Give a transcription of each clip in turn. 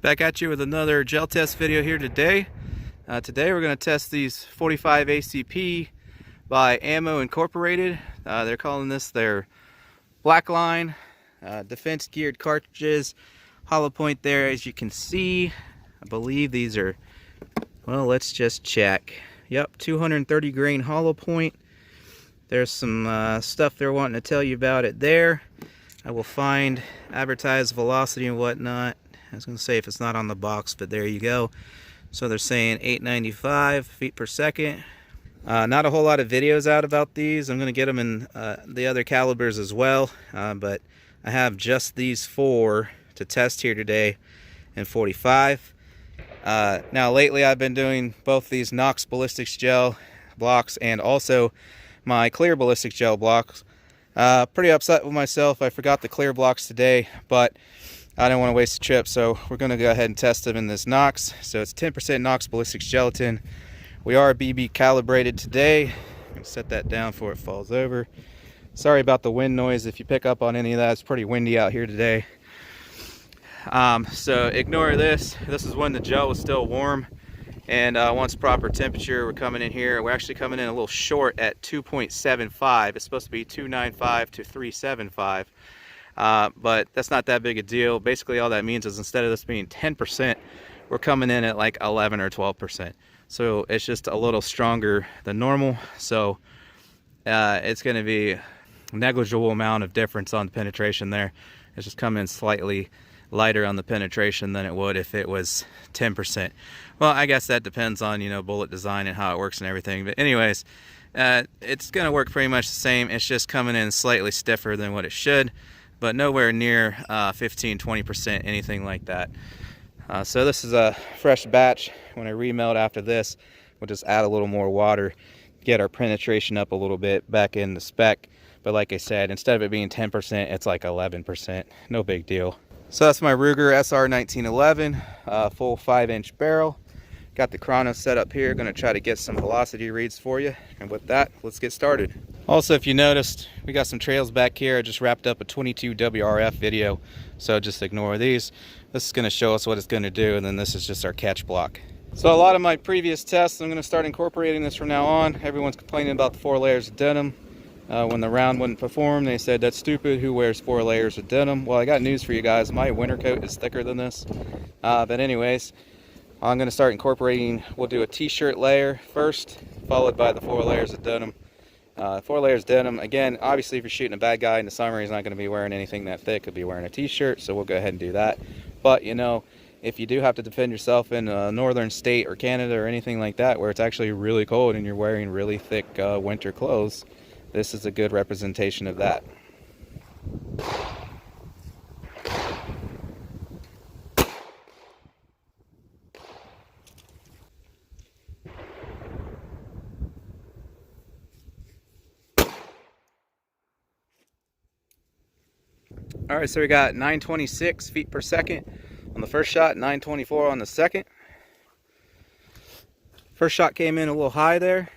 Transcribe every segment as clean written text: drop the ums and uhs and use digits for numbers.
Back at you with another gel test video here today. Today we're going to test these 45 ACP by Ammo Incorporated. They're calling this their Blackline defense geared cartridges. Hollow point there, as you can see. I believe these are, well, let's just check. Yep, 230 grain hollow point. There's some stuff they're wanting to tell you about it there. I will find advertised velocity and whatnot. I was going to say if it's not on the box, but there you go. So they're saying 895 feet per second. Not a whole lot of videos out about these. I'm going to get them in the other calibers as well. But I have just these four to test here today in 45. Now lately I've been doing both these Knox Ballistics gel blocks and also my clear ballistic gel blocks. Pretty upset with myself. I forgot the clear blocks today, but I don't want to waste a trip, so we're going to go ahead and test them in this Knox. So it's 10% Knox Ballistics gelatin. We are BB calibrated today. I'm going to set that down before it falls over. Sorry about the wind noise. If you pick up on any of that, it's pretty windy out here today. So ignore this. This is when the gel was still warm. And once proper temperature, we're coming in here. We're actually coming in a little short at 2.75. It's supposed to be 295 to 375. But that's not that big a deal. Basically all that means is instead of this being 10%, we're coming in at like 11 or 12%. So it's just a little stronger than normal. So it's going to be a negligible amount of difference on the penetration there. It's just coming in slightly lighter on the penetration than it would if it was 10%. Well, I guess that depends on, you know, bullet design and how it works and everything. But anyways, it's going to work pretty much the same. It's just coming in slightly stiffer than what it should, but nowhere near 15-20%, anything like that. So this is a fresh batch. When I remelt after this, we'll just add a little more water, get our penetration up a little bit back in the spec. But like I said, instead of it being 10%, it's like 11%. No big deal. So that's my Ruger SR 1911, full 5-inch barrel. Got the chrono set up here. Gonna try to get some velocity reads for you. And with that, let's get started. Also, if you noticed, we got some trails back here. I just wrapped up a 22 WRF video, so just ignore these. This is gonna show us what it's gonna do, and then this is just our catch block. So a lot of my previous tests, I'm gonna start incorporating this from now on. Everyone's complaining about the 4 layers of denim. When the round wouldn't perform, they said, that's stupid, who wears 4 layers of denim? Well, I got news for you guys. My winter coat is thicker than this. But anyways, I'm going to start incorporating, we'll do a t-shirt layer first, followed by the 4 layers of denim. 4 layers of denim, again, obviously if you're shooting a bad guy in the summer, he's not going to be wearing anything that thick. He'll be wearing a t-shirt, so we'll go ahead and do that. But, you know, if you do have to defend yourself in a northern state or Canada or anything like that, where it's actually really cold and you're wearing really thick winter clothes, this is a good representation of that. Alright, so we got 926 feet per second on the first shot, 924 on the second. First shot came in a little high there.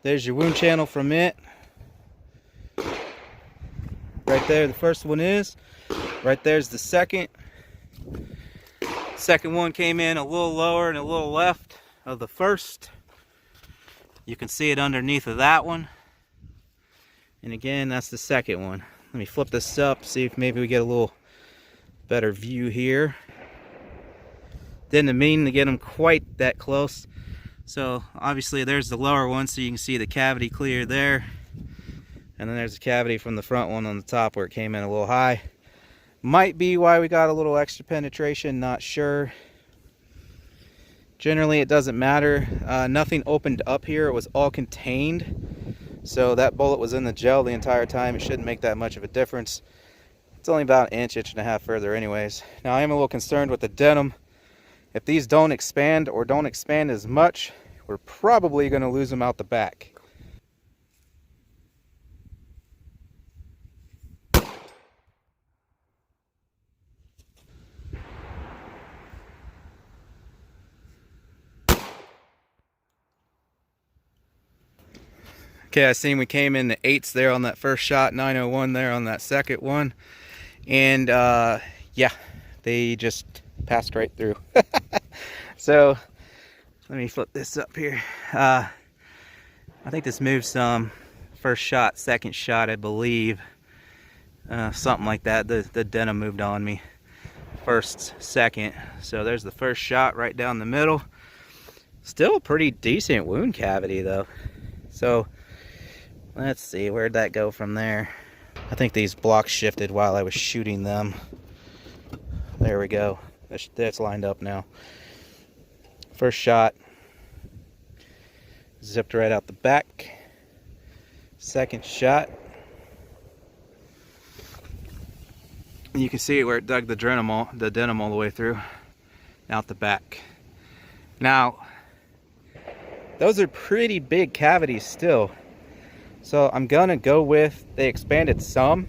There's your wound channel from it. Right there, the first one is. Right there's the second. Second one came in a little lower and a little left of the first. You can see it underneath of that one. And again, that's the second one. Let me flip this up, see if maybe we get a little better view here. Didn't mean to get them quite that close. So obviously there's the lower one, so you can see the cavity clear there. And then there's a cavity from the front one on the top where it came in a little high. Might be why we got a little extra penetration, not sure. Generally it doesn't matter. Nothing opened up here, it was all contained. So that bullet was in the gel the entire time. It shouldn't make that much of a difference. It's only about an inch and a half further anyways. Now I am a little concerned with the denim. If these don't expand or don't expand as much, we're probably going to lose them out the back. Okay, I seen we came in the 8s there on that first shot, 901 there on that second one. And yeah, they just passed right through. So let me flip this up here. I think this moved some. First shot, second shot, I believe. Something like that. The denim moved on me. First, second. So there's the first shot right down the middle. Still a pretty decent wound cavity though. So let's see, where'd that go from there? I think these blocks shifted while I was shooting them. There we go. That's lined up now. First shot. Zipped right out the back. Second shot. And you can see where it dug the denim all the way through. Out the back. Now, those are pretty big cavities still. So I'm gonna go with, they expanded some.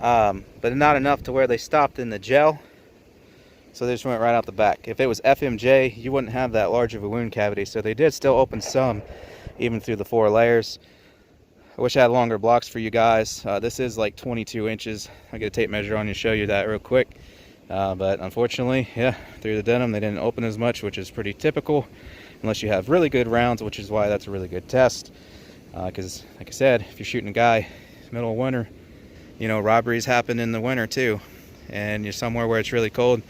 But not enough to where they stopped in the gel. So they just went right out the back. If it was FMJ, you wouldn't have that large of a wound cavity. So they did still open some, even through the 4 layers. I wish I had longer blocks for you guys. This is like 22 inches. I'll get a tape measure on you and show you that real quick. But unfortunately, yeah, through the denim, they didn't open as much, which is pretty typical. Unless you have really good rounds, which is why that's a really good test. Because, like I said, if you're shooting a guy middle of winter, you know, robberies happen in the winter too. And you're somewhere where it's really cold,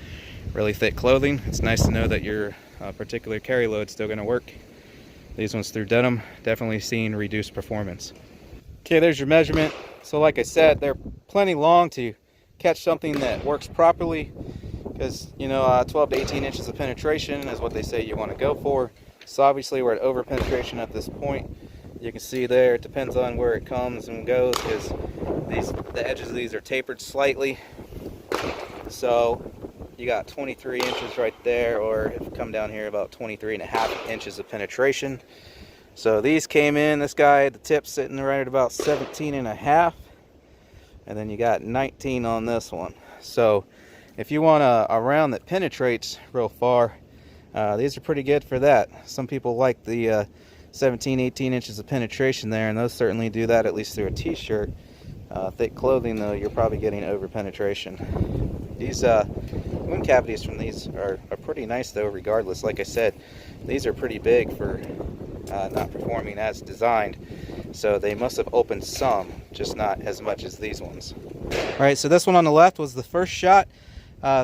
really thick clothing. It's nice to know that your particular carry load's still going to work. These ones through denim, definitely seeing reduced performance. Okay, there's your measurement. So like I said, they're plenty long to catch something that works properly. Because, you know, 12 to 18 inches of penetration is what they say you want to go for. So obviously we're at over penetration at this point. You can see there, it depends on where it comes and goes, because the edges of these are tapered slightly. So you got 23 inches right there, or if you come down here, about 23.5 inches of penetration. So these came in, this guy, the tip sitting right at about 17.5, and then you got 19 on this one. So if you want a round that penetrates real far, these are pretty good for that. Some people like the 17, 18 inches of penetration there, and those certainly do that, at least through a t-shirt. Thick clothing though, you're probably getting over penetration. These wound cavities from these are pretty nice though, regardless. Like I said, these are pretty big for not performing as designed. So they must have opened some, just not as much as these ones. Alright, so this one on the left was the first shot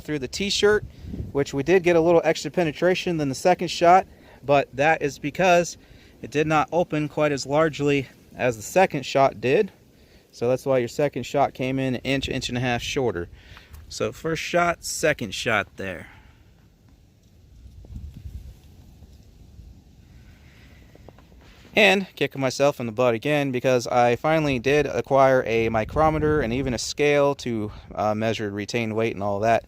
through the t-shirt, which we did get a little extra penetration than the second shot, but that is because it did not open quite as largely as the second shot did. So that's why your second shot came in an inch, inch and a half shorter. So first shot, second shot there. And kicking myself in the butt again, because I finally did acquire a micrometer and even a scale to measure retained weight and all that.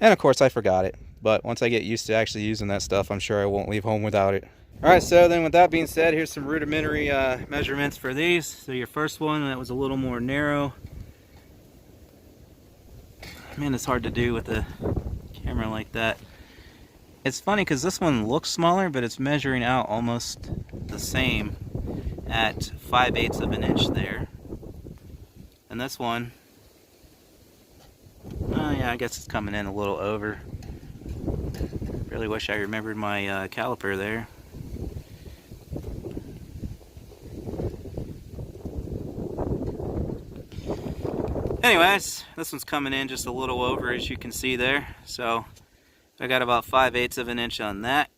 And of course I forgot it. But once I get used to actually using that stuff, I'm sure I won't leave home without it. Alright, so then with that being said, here's some rudimentary measurements for these. So your first one, that was a little more narrow. Man, it's hard to do with a camera like that. It's funny because this one looks smaller, but it's measuring out almost the same at 5/8 of an inch there. And this one, oh yeah, I guess it's coming in a little over. Really wish I remembered my caliper there. Anyways, this one's coming in just a little over, as you can see there. So I got about 5/8 of an inch on that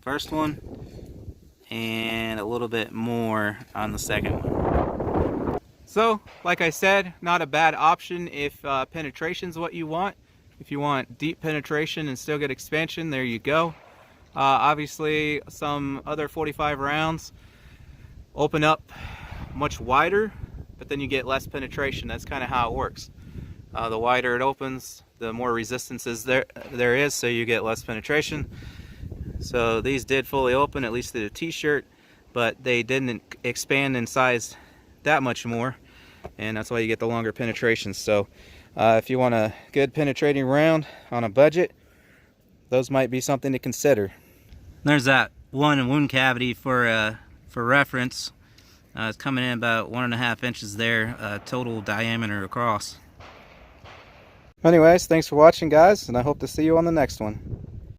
first one, and a little bit more on the second one. So, like I said, not a bad option if penetration's what you want. If you want deep penetration and still get expansion, there you go. Obviously, some other 45 rounds open up much wider, but then you get less penetration. That's kind of how it works. The wider it opens, the more resistance there is, so you get less penetration. So these did fully open, at least through the t-shirt, but they didn't expand in size that much more, and that's why you get the longer penetration. So if you want a good penetrating round on a budget, those might be something to consider. There's that one wound cavity for reference. It's coming in about 1.5 inches there, total diameter across. Anyways, thanks for watching, guys, and I hope to see you on the next one.